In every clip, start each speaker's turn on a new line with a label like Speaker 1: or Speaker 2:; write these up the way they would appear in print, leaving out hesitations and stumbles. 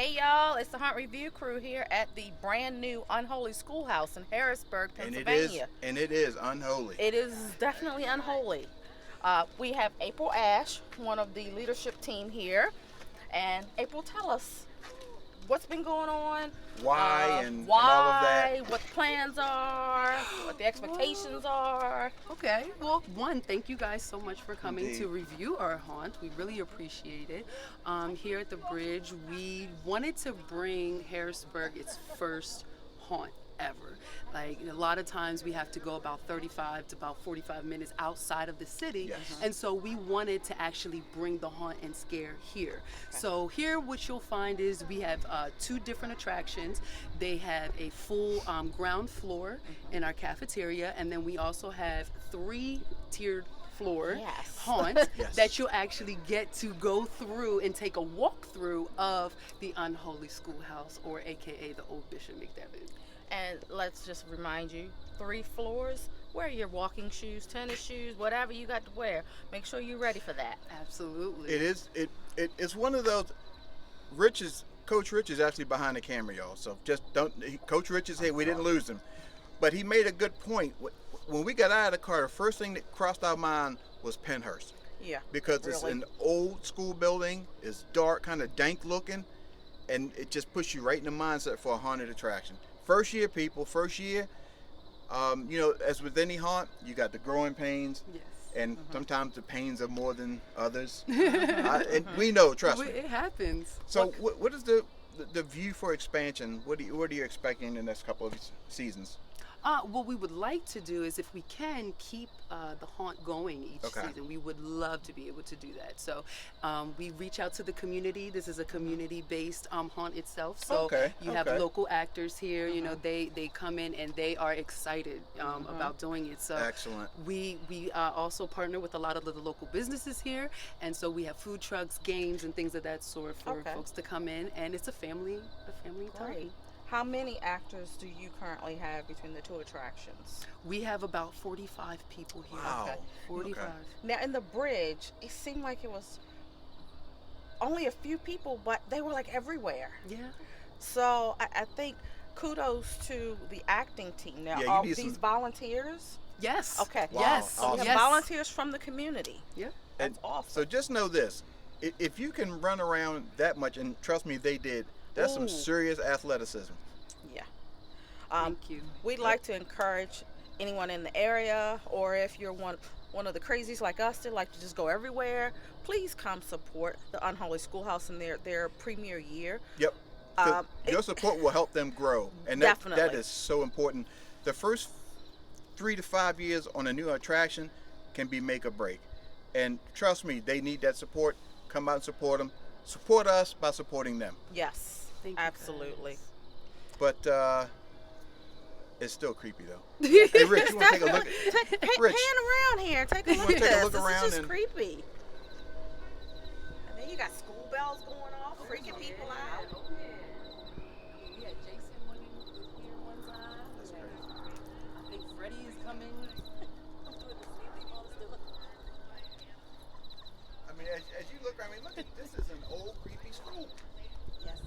Speaker 1: Hey y'all, it's the Hunt Review Crew here at the brand new Unholy Schoolhouse in Harrisburg,
Speaker 2: And it is,
Speaker 1: Pennsylvania.
Speaker 2: and it is unholy.
Speaker 1: It is definitely unholy. We have April Ash, one of the leadership team here. And April, tell us what's been going on,
Speaker 2: Why and all of that.
Speaker 1: why, what the plans are, what the expectations are.
Speaker 3: Okay. Well, one, thank you guys so much for coming
Speaker 2: Indeed.
Speaker 3: to review our haunt. We really appreciate it. Here at the bridge, we wanted to bring Harrisburg its first haunt ever. Like a lot of times we have to go about 35 to about 45 minutes outside of the city.
Speaker 2: Yes.
Speaker 3: And so we wanted to actually bring the haunt and scare here. So here what you'll find is we have two different attractions. They have a full ground floor in our cafeteria, and then we also have three tiered floor
Speaker 1: Yes.
Speaker 3: haunt
Speaker 2: Yes.
Speaker 3: that you'll actually get to go through and take a walk through of the Unholy Schoolhouse, or AKA the Old Bishop McDevitt.
Speaker 1: And let's just remind you, 3 floors. Wear your walking shoes, tennis shoes, whatever you got to wear. Make sure you're ready for that.
Speaker 3: Absolutely.
Speaker 2: It is. It's one of those. Coach Rich is actually behind the camera, y'all. So just don't. Coach Rich is here. We didn't lose him, but he made a good point. When we got out of the car, the first thing that crossed our mind was Penhurst,
Speaker 1: Yeah.
Speaker 2: because it's
Speaker 1: Really?
Speaker 2: an old school building. It's dark, kind of dank looking, and it just puts you right in the mindset for a haunted attraction. First year people, first year, as with any haunt, you got the growing pains,
Speaker 3: Yes.
Speaker 2: and sometimes the pains are more than others. And we know, trust me.
Speaker 3: It happens.
Speaker 2: So, what is the view for expansion? What are you expecting in the next couple of seasons?
Speaker 3: What we would like to do is, if we can, keep the haunt going each
Speaker 2: Okay.
Speaker 3: season. We would love to be able to do that. So we reach out to the community. This is a community-based haunt itself. So
Speaker 2: Okay,
Speaker 3: you have
Speaker 2: okay.
Speaker 3: local actors here. You know, they come in and they are excited about doing it. So
Speaker 2: Excellent.
Speaker 3: we also partner with a lot of the local businesses here, and so we have food trucks, games, and things of that sort for
Speaker 1: Okay.
Speaker 3: folks to come in, and it's a family time.
Speaker 1: Great. How many actors do you currently have between the two attractions?
Speaker 3: We have about 45 people here.
Speaker 2: Wow.
Speaker 1: Okay.
Speaker 3: 45.
Speaker 2: Okay.
Speaker 1: Now, in the bridge, it seemed like it was only a few people, but they were like everywhere.
Speaker 3: Yeah.
Speaker 1: So I think kudos to the acting team. Now,
Speaker 2: Yeah, you
Speaker 1: are
Speaker 2: need
Speaker 1: these
Speaker 2: some-
Speaker 1: volunteers?
Speaker 3: Yes.
Speaker 1: Okay.
Speaker 2: Wow.
Speaker 3: Yes.
Speaker 1: So we have
Speaker 3: Yes.
Speaker 1: volunteers from the community.
Speaker 3: Yeah.
Speaker 1: That's awesome.
Speaker 2: So just know this: if you can run around that much, and trust me, they did. That's some
Speaker 1: Ooh.
Speaker 2: serious athleticism.
Speaker 1: Yeah.
Speaker 3: Thank you.
Speaker 1: We'd like to encourage anyone in the area, or if you're one of the crazies like us that like to just go everywhere, please come support the Unholy Schoolhouse in their premiere year.
Speaker 2: Yep. 'Cause your
Speaker 1: It-
Speaker 2: support will help them grow, and that
Speaker 1: Definitely.
Speaker 2: is so important. The first 3 to 5 years on a new attraction can be make or break, and trust me, they need that support. Come out and support them. Support us by supporting them.
Speaker 1: Yes,
Speaker 3: Thank you,
Speaker 1: absolutely.
Speaker 2: But it's still creepy though. Hey, Rich, you want to take a look? Rich.
Speaker 1: Pan around here. Take a look
Speaker 2: wanna
Speaker 1: at
Speaker 2: take a
Speaker 1: this.
Speaker 2: look
Speaker 1: This
Speaker 2: around
Speaker 1: is just
Speaker 2: and-
Speaker 1: creepy. And then you got school bells going off, freaking people out.
Speaker 3: We had Jason here one time. I think Freddie is coming.
Speaker 2: I mean, as you look, look at this is an old creepy school.
Speaker 1: Yes.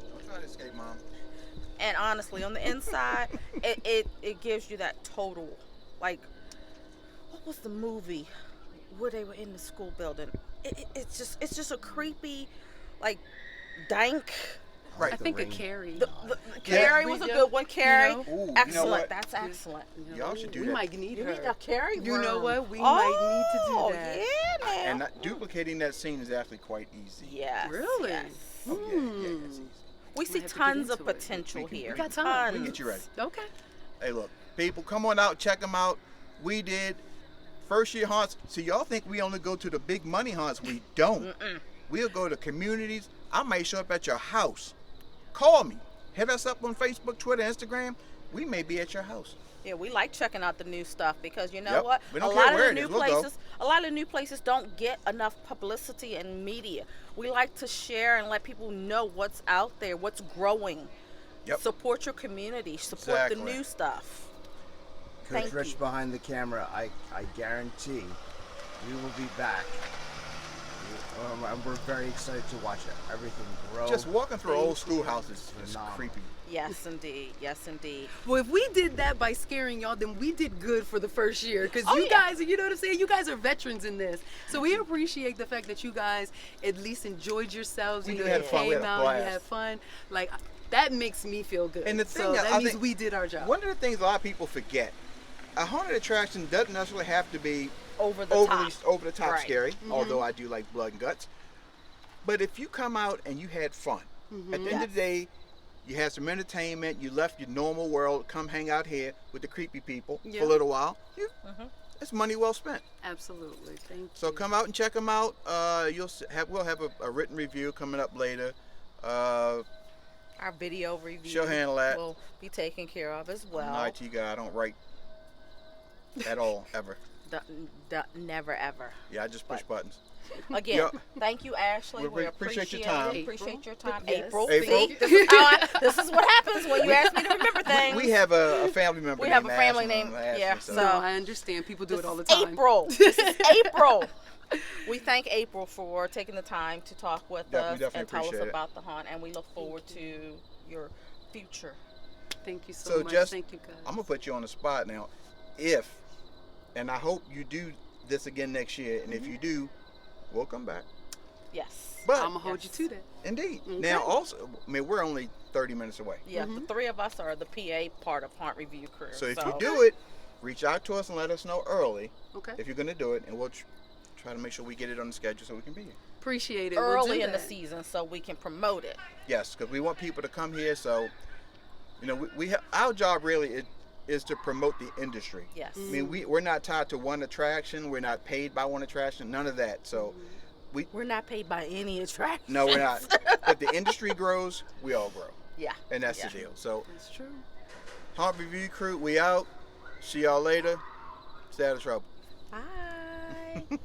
Speaker 2: Don't try to escape, Mom.
Speaker 1: And honestly, on the inside, it gives you that total, like, what was the movie where they were in the school building? It's just a creepy, like, dank.
Speaker 2: Right.
Speaker 3: I think a Carrie.
Speaker 1: The Carrie was a good one. Carrie,
Speaker 3: You know?
Speaker 2: Ooh, you know
Speaker 1: excellent.
Speaker 2: what?
Speaker 1: That's excellent.
Speaker 2: Y'all should do
Speaker 3: we
Speaker 2: that.
Speaker 3: might need
Speaker 1: You
Speaker 3: her.
Speaker 1: need a Carrie
Speaker 3: You know
Speaker 1: room.
Speaker 3: what? We might need to do that.
Speaker 1: Yeah, now.
Speaker 2: And duplicating that scene is actually quite easy.
Speaker 1: Yes.
Speaker 3: Really?
Speaker 1: yes.
Speaker 2: Oh, yeah, it's easy.
Speaker 1: We see
Speaker 3: have to get
Speaker 1: tons of
Speaker 3: into it.
Speaker 1: potential here.
Speaker 3: We got time.
Speaker 1: Tons.
Speaker 2: We can get you ready.
Speaker 3: Okay.
Speaker 2: Hey, look, people, come on out, check them out. We did first year haunts. So y'all think we only go to the big money haunts? We don't. We'll go to communities. I might show up at your house. Call me. Hit us up on Facebook, Twitter, Instagram. We may be at your house.
Speaker 1: Yeah, we like checking out the new stuff because you know
Speaker 2: Yep.
Speaker 1: what?
Speaker 2: We don't care where it is. We'll go.
Speaker 1: A lot of the new places don't get enough publicity and media. We like to share and let people know what's out there, what's growing.
Speaker 2: Yep.
Speaker 1: Support your community. Support
Speaker 2: Exactly.
Speaker 1: the new stuff.
Speaker 4: Coach
Speaker 1: Thank
Speaker 4: Rich
Speaker 1: you.
Speaker 4: behind the camera, I guarantee we will be back And we're very excited to watch everything grow.
Speaker 2: Just walking through old
Speaker 3: Thank you.
Speaker 2: schoolhouse is
Speaker 4: Phenomenal.
Speaker 2: creepy.
Speaker 1: Yes, indeed. Yes, indeed.
Speaker 3: Well, if we did that by scaring y'all, then we did good for the first year. Because
Speaker 1: Oh,
Speaker 3: you
Speaker 1: yeah.
Speaker 3: guys, you know what I'm saying? You guys are veterans in this. So we appreciate the fact that you guys at least enjoyed yourselves.
Speaker 2: We
Speaker 3: You
Speaker 2: did
Speaker 3: know,
Speaker 2: have
Speaker 3: you
Speaker 2: fun. We
Speaker 3: came
Speaker 2: had a
Speaker 3: out, you
Speaker 2: blast.
Speaker 3: had fun. Like, that makes me feel good.
Speaker 2: And the thing
Speaker 3: so
Speaker 2: that
Speaker 3: that
Speaker 2: I
Speaker 3: means
Speaker 2: think-
Speaker 3: we did our job.
Speaker 2: One of the things a lot of people forget, a haunted attraction doesn't necessarily have to be
Speaker 1: Over the
Speaker 2: over
Speaker 1: top.
Speaker 2: the top
Speaker 1: Right.
Speaker 2: scary, although I do like blood and guts. But if you come out and you had fun, at the end of the day, you had some entertainment, you left your normal world, come hang out here with the creepy people
Speaker 3: Yeah.
Speaker 2: for a little while, it's money well spent.
Speaker 3: Absolutely. Thank you.
Speaker 2: So come out and check them out. We'll have a written review coming up later.
Speaker 1: Our video review
Speaker 2: She'll handle that.
Speaker 1: will be taken care of as
Speaker 2: I'm
Speaker 1: well.
Speaker 2: an IT guy. I don't write at all, ever.
Speaker 1: Never ever.
Speaker 2: Yeah, I just push buttons.
Speaker 1: Again,
Speaker 2: Yeah.
Speaker 1: thank you, Ashley.
Speaker 2: We
Speaker 1: We
Speaker 2: appreciate your
Speaker 1: appreciate
Speaker 2: time.
Speaker 1: it. Appreciate your time.
Speaker 3: Yes.
Speaker 1: April.
Speaker 2: April.
Speaker 1: See, this is what happens when you ask me to remember things.
Speaker 2: We have a family member.
Speaker 1: We have
Speaker 2: named
Speaker 1: a family
Speaker 2: Ashley,
Speaker 1: name,
Speaker 2: Ashley,
Speaker 1: yeah,
Speaker 2: so-
Speaker 3: No, I understand. People do it all the
Speaker 1: This is
Speaker 3: time.
Speaker 1: April. This is April. We thank April for taking the time to talk with
Speaker 2: We
Speaker 1: us
Speaker 2: definitely
Speaker 1: and tell us
Speaker 2: appreciate it.
Speaker 1: about the haunt, and we look forward to your future.
Speaker 3: Thank you so
Speaker 2: So
Speaker 3: much.
Speaker 2: just,
Speaker 3: Thank you, guys.
Speaker 2: I'm gonna put you on the spot now. And I hope you do this again next year, and if you do, we'll come back.
Speaker 1: Yes.
Speaker 2: But
Speaker 3: I'm going to hold you to that.
Speaker 2: indeed,
Speaker 3: Okay.
Speaker 2: now also, I mean, we're only 30 minutes away.
Speaker 1: Yeah, the three of us are the PA part of Haunt Review Crew.
Speaker 2: So if you do it, reach out to us and let us know early
Speaker 3: Okay.
Speaker 2: if you're gonna do it, and we'll try to make sure we get it on the schedule so we can be here.
Speaker 3: Appreciate it. We'll
Speaker 1: early
Speaker 3: do
Speaker 1: in the
Speaker 3: that.
Speaker 1: season so we can promote it.
Speaker 2: Yes, because we want people to come here. So, you know, our job really is to promote the industry.
Speaker 1: Yes.
Speaker 2: I mean, we're not tied to one attraction. We're not paid by one attraction. None of that. So,
Speaker 1: We're not paid by any attraction.
Speaker 2: no, we're not. If the industry grows, we all grow,
Speaker 1: Yeah.
Speaker 2: and that's
Speaker 1: Yeah.
Speaker 2: the deal. So,
Speaker 3: That's true.
Speaker 2: Haunt Review Crew, we out. See y'all later. Stay out of trouble.
Speaker 1: Bye.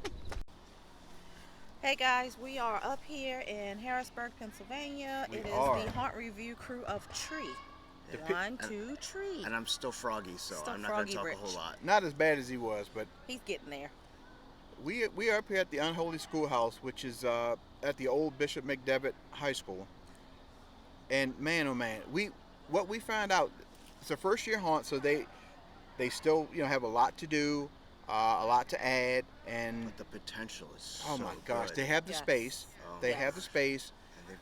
Speaker 1: Hey guys, we are up here in Harrisburg, Pennsylvania.
Speaker 4: We
Speaker 1: It is
Speaker 4: are.
Speaker 1: the Haunt Review Crew of Tree.
Speaker 4: pi-
Speaker 1: 1, 2, Tree.
Speaker 4: And I'm still froggy, so
Speaker 1: Still
Speaker 4: I'm not going
Speaker 1: froggy
Speaker 4: to talk
Speaker 1: rich.
Speaker 4: a whole lot.
Speaker 2: Not as bad as he was, but
Speaker 1: He's getting there.
Speaker 2: we are up here at the Unholy Schoolhouse, which is at the old Bishop McDevitt High School. And man, oh man, what we found out, it's a first year haunt, so they still have a lot to do, a lot to add, and
Speaker 4: But the potential is
Speaker 2: oh
Speaker 4: so
Speaker 2: my gosh,
Speaker 4: good.
Speaker 2: they have the
Speaker 1: Yes.
Speaker 2: space.
Speaker 4: Oh,
Speaker 2: They
Speaker 1: Yes.
Speaker 2: have the space.
Speaker 4: And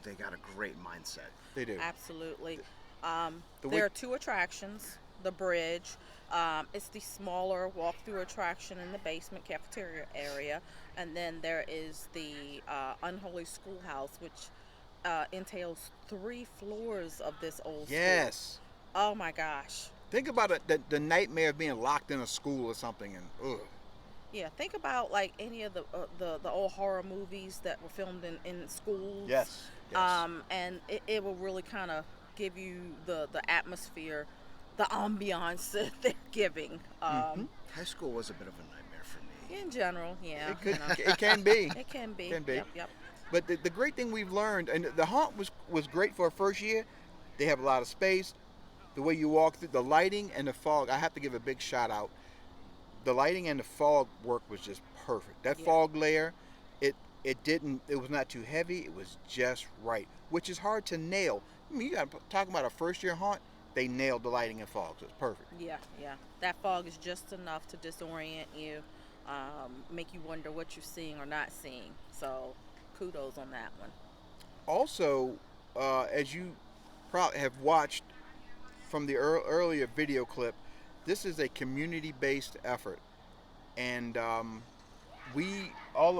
Speaker 4: they got a great mindset.
Speaker 2: They do.
Speaker 1: Absolutely.
Speaker 2: The
Speaker 1: There
Speaker 2: week-
Speaker 1: are 2 attractions. The bridge. It's the smaller walk-through attraction in the basement cafeteria area. And then there is the Unholy Schoolhouse, which entails 3 floors of this old school.
Speaker 2: Yes.
Speaker 1: Oh my gosh.
Speaker 2: Think about it, the nightmare of being locked in a school or something, and ugh.
Speaker 1: Yeah, think about like any of the old horror movies that were filmed in schools.
Speaker 2: Yes.
Speaker 1: And it will really kind of give you the atmosphere, the ambiance that they're giving.
Speaker 4: High school was a bit of a nightmare for me.
Speaker 1: In general, yeah.
Speaker 2: It could,
Speaker 1: you know.
Speaker 2: it can be.
Speaker 1: It can be.
Speaker 2: Can be.
Speaker 1: Yep.
Speaker 2: But the great thing we've learned, and the haunt was great for a first year. They have a lot of space. The way you walk through, the lighting and the fog. I have to give a big shout out. The lighting and the fog work was just perfect. That
Speaker 1: Yeah.
Speaker 2: fog layer, it was not too heavy. It was just right, which is hard to nail. I mean, you got talking about a first year haunt. They nailed the lighting and fog, so it's perfect.
Speaker 1: Yeah. That fog is just enough to disorient you, make you wonder what you're seeing or not seeing. So, kudos on that one.
Speaker 2: Also, as you probably have watched from the earlier video clip, this is a community-based effort, and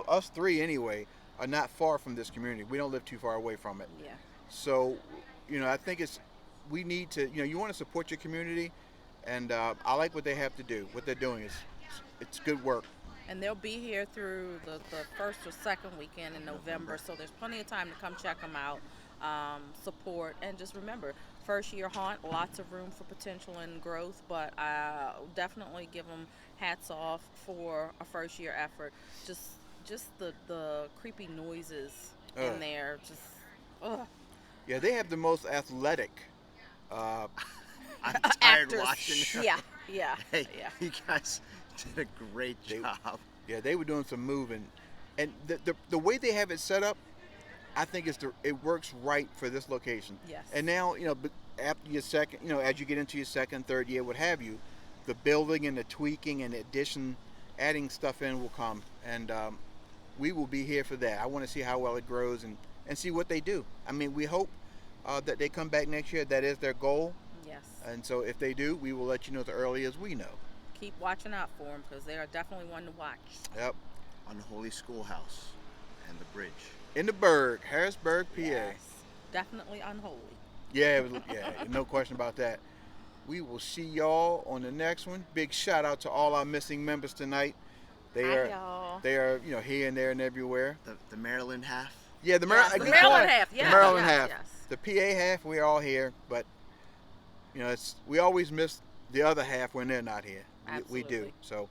Speaker 2: us three anyway, are not far from this community. We don't live too far away from it.
Speaker 1: Yeah.
Speaker 2: So, I think we need to, you want to support your community, and I like what they have to do. What they're doing it's good work.
Speaker 1: And they'll be here through the first or second weekend in November, so there's plenty of time to come check them out, support, and just remember, first year haunt, lots of room for potential and growth, but I definitely give them hats off for a first year effort. Just the creepy noises in there, just ugh.
Speaker 2: Yeah, they have the most athletic.
Speaker 4: I'm tired
Speaker 1: Actors.
Speaker 4: watching.
Speaker 1: Yeah.
Speaker 4: Hey,
Speaker 1: Yeah.
Speaker 4: you guys did a great job.
Speaker 2: Yeah, they were doing some moving. And the way they have it set up, I think it works right for this location.
Speaker 1: Yes.
Speaker 2: And now, but after your second, as you get into your second, third year, what have you, the building and the tweaking and addition, adding stuff in will come, and we will be here for that. I want to see how well it grows and see what they do. I mean, we hope that they come back next year. That is their goal.
Speaker 1: Yes.
Speaker 2: And so if they do, we will let you know as early as we know.
Speaker 1: Keep watching out for them because they are definitely one to watch.
Speaker 2: Yep.
Speaker 4: Unholy Schoolhouse and the bridge.
Speaker 2: In the Berg, Harrisburg, PA.
Speaker 1: Yes. Definitely unholy.
Speaker 2: Yeah, no question about that. We will see y'all on the next one. Big shout out to all our missing members tonight. They
Speaker 1: Hi,
Speaker 2: are
Speaker 1: y'all.
Speaker 2: they are here and there and everywhere.
Speaker 4: The Maryland half.
Speaker 2: Yeah, the
Speaker 1: Yes, the
Speaker 2: good
Speaker 1: Maryland
Speaker 2: point.
Speaker 1: half.
Speaker 2: The
Speaker 1: Yes,
Speaker 2: Maryland
Speaker 1: yes,
Speaker 2: half.
Speaker 1: yes.
Speaker 2: The PA half, we're all here, but we always miss the other half when they're not here. We do.
Speaker 1: Absolutely.
Speaker 2: So,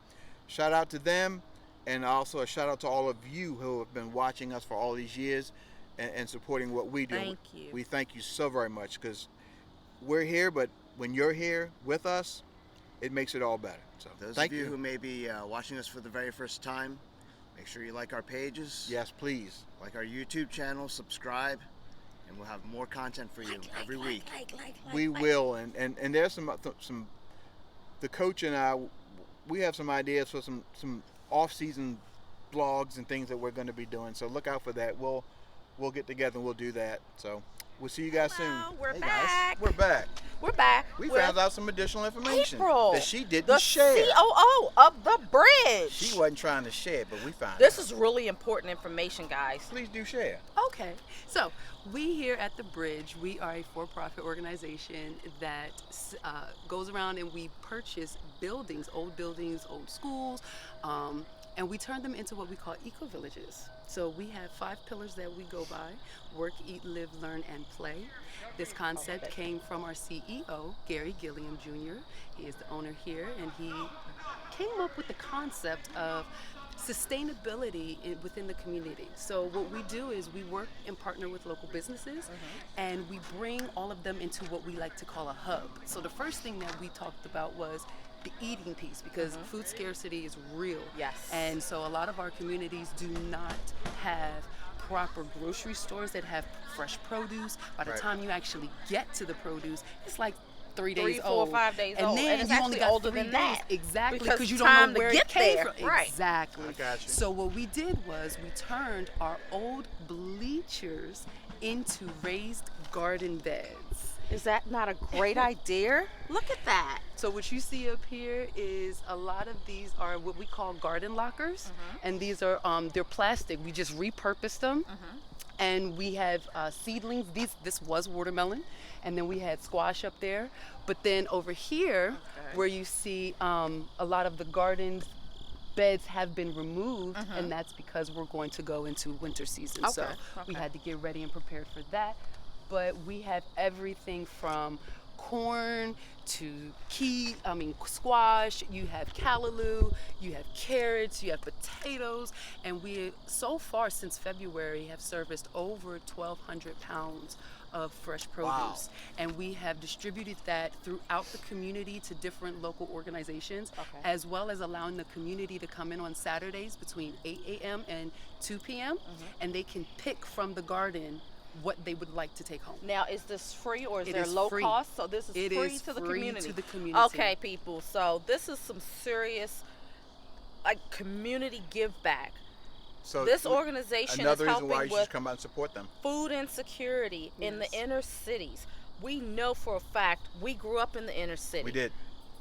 Speaker 2: shout out to them, and also a shout out to all of you who have been watching us for all these years and supporting what we do.
Speaker 1: Thank you.
Speaker 2: We thank you so very much because we're here, but when you're here with us, it makes it all better. So,
Speaker 4: Those
Speaker 2: thank
Speaker 4: of you
Speaker 2: you.
Speaker 4: who may be watching us for the very first time, make sure you like our pages.
Speaker 2: Yes, please.
Speaker 4: Like our YouTube channel, subscribe, and we'll have more content for you every week.
Speaker 2: We will, and there's some the coach and I, we have some ideas for some off-season blogs and things that we're going to be doing. So look out for that. We'll get together and we'll do that. So we'll see you guys
Speaker 1: Hello,
Speaker 2: soon.
Speaker 1: we're
Speaker 4: Hey, guys.
Speaker 1: back.
Speaker 2: We're back.
Speaker 1: We're back.
Speaker 2: We
Speaker 1: with
Speaker 2: found out some additional information
Speaker 1: April,
Speaker 2: that she didn't
Speaker 1: the
Speaker 2: share.
Speaker 1: COO of the bridge.
Speaker 2: She wasn't trying to share, but we found
Speaker 1: This
Speaker 2: out.
Speaker 1: is really important information, guys.
Speaker 2: Please do share.
Speaker 3: Okay, so we here at the Bridge, we are a for-profit organization that goes around and we purchase buildings, old schools, and we turn them into what we call eco-villages. So we have 5 pillars that we go by: work, eat, live, learn, and play. This concept came from our CEO, Gary Gilliam Jr. He is the owner here, and he came up with the concept of sustainability within the community. So what we do is we work and partner with local businesses, and we bring all of them into what we like to call a hub. So the first thing that we talked about was the eating piece, because food scarcity is real.
Speaker 1: Yes.
Speaker 3: And so a lot of our communities do not have proper grocery stores that have fresh produce. By the
Speaker 2: Right.
Speaker 3: time you actually get to the produce, it's like 3
Speaker 1: 3,
Speaker 3: days
Speaker 1: 4,
Speaker 3: old.
Speaker 1: 5 days
Speaker 3: and
Speaker 1: old.
Speaker 3: Then
Speaker 1: And it's
Speaker 3: you
Speaker 1: actually
Speaker 3: only got
Speaker 1: older
Speaker 3: 3
Speaker 1: than
Speaker 3: days.
Speaker 1: that.
Speaker 3: Exactly,
Speaker 1: Because
Speaker 3: because you don't
Speaker 1: time
Speaker 3: know
Speaker 1: to
Speaker 3: where
Speaker 1: get
Speaker 3: it came
Speaker 1: there.
Speaker 3: from.
Speaker 1: Right.
Speaker 3: Exactly.
Speaker 2: I got you.
Speaker 3: So what we did was we turned our old bleachers into raised garden beds.
Speaker 1: Is that not a great idea? Look at that.
Speaker 3: So what you see up here is a lot of these are what we call garden lockers, and these are they're plastic. We just repurposed them, and we have seedlings. This was watermelon, and then we had squash up there. But then over here, where you see a lot of the garden beds have been removed, and that's because we're going to go into winter season. So we had to get ready and prepared for that. But we have everything from corn to squash, you have callaloo, you have carrots, you have potatoes, and we so far since February have serviced over 1,200 pounds of fresh produce.
Speaker 2: Wow.
Speaker 3: And we have distributed that throughout the community to different local organizations, as well as allowing the community to come in on Saturdays between 8 a.m. and 2 p.m. and they can pick from the garden what they would like to take home.
Speaker 1: Now, is this free or is
Speaker 3: It
Speaker 1: there
Speaker 3: is
Speaker 1: low
Speaker 3: free.
Speaker 1: cost? So this is
Speaker 3: It
Speaker 1: free
Speaker 3: is
Speaker 1: to the
Speaker 3: free
Speaker 1: community.
Speaker 3: to the community.
Speaker 1: Okay, people. So this is some serious, community give back.
Speaker 2: So
Speaker 1: This organization
Speaker 2: another
Speaker 1: is
Speaker 2: reason why
Speaker 1: helping
Speaker 2: you should
Speaker 1: with
Speaker 2: come out and support them.
Speaker 1: food insecurity in the
Speaker 3: Yes.
Speaker 1: inner cities. We know for a fact, we grew up in the inner city.
Speaker 2: We did.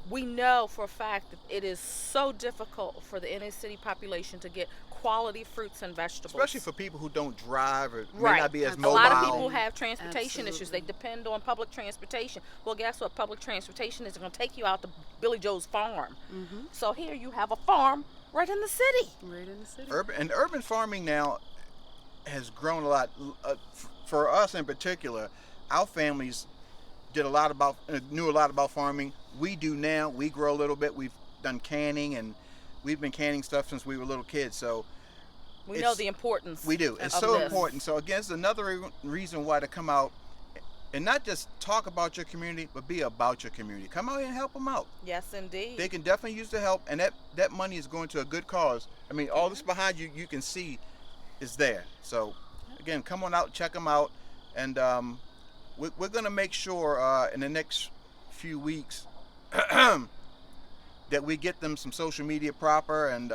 Speaker 1: We know for a fact that it is so difficult for the inner city population to get quality fruits and vegetables.
Speaker 2: Especially for people who don't drive or may
Speaker 1: Right.
Speaker 2: not be as
Speaker 1: A
Speaker 2: mobile.
Speaker 1: lot of people have transportation issues. They
Speaker 3: Absolutely.
Speaker 1: depend on public transportation. Well, guess what? Public transportation is going to take you out to Billy Joe's farm. So here you have a farm right in the city.
Speaker 3: Right in the city.
Speaker 2: Urban farming now has grown a lot. For us in particular, our families knew a lot about farming. We do now. We grow a little bit. We've done canning, and we've been canning stuff since we were little kids. So
Speaker 1: We know the importance.
Speaker 2: we do. It's
Speaker 1: of
Speaker 2: so
Speaker 1: this.
Speaker 2: important. So again, it's another reason why to come out and not just talk about your community, but be about your community. Come out here and help them out.
Speaker 1: Yes, indeed.
Speaker 2: They can definitely use the help, and that money is going to a good cause. I mean, all this behind you, you can see is there. So, again, come on out, check them out, and we're going to make sure in the next few weeks that we get them some social media proper and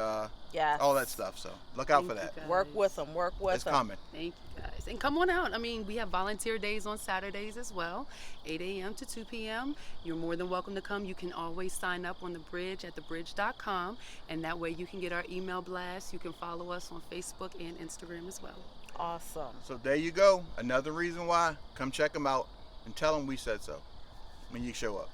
Speaker 1: Yes.
Speaker 2: all that stuff. So look out
Speaker 3: Thank
Speaker 2: for
Speaker 3: you,
Speaker 2: that.
Speaker 3: guys.
Speaker 1: Work with them. Work with
Speaker 2: It's
Speaker 1: them.
Speaker 2: coming.
Speaker 3: Thank you guys. And come on out. I mean, we have volunteer days on Saturdays as well, 8 a.m. to 2 p.m. You're more than welcome to come. You can always sign up on the bridge at thebridge.com, and that way you can get our email blast. You can follow us on Facebook and Instagram as well.
Speaker 1: Awesome.
Speaker 2: So there you go. Another reason why. Come check them out and tell them we said so when you show up.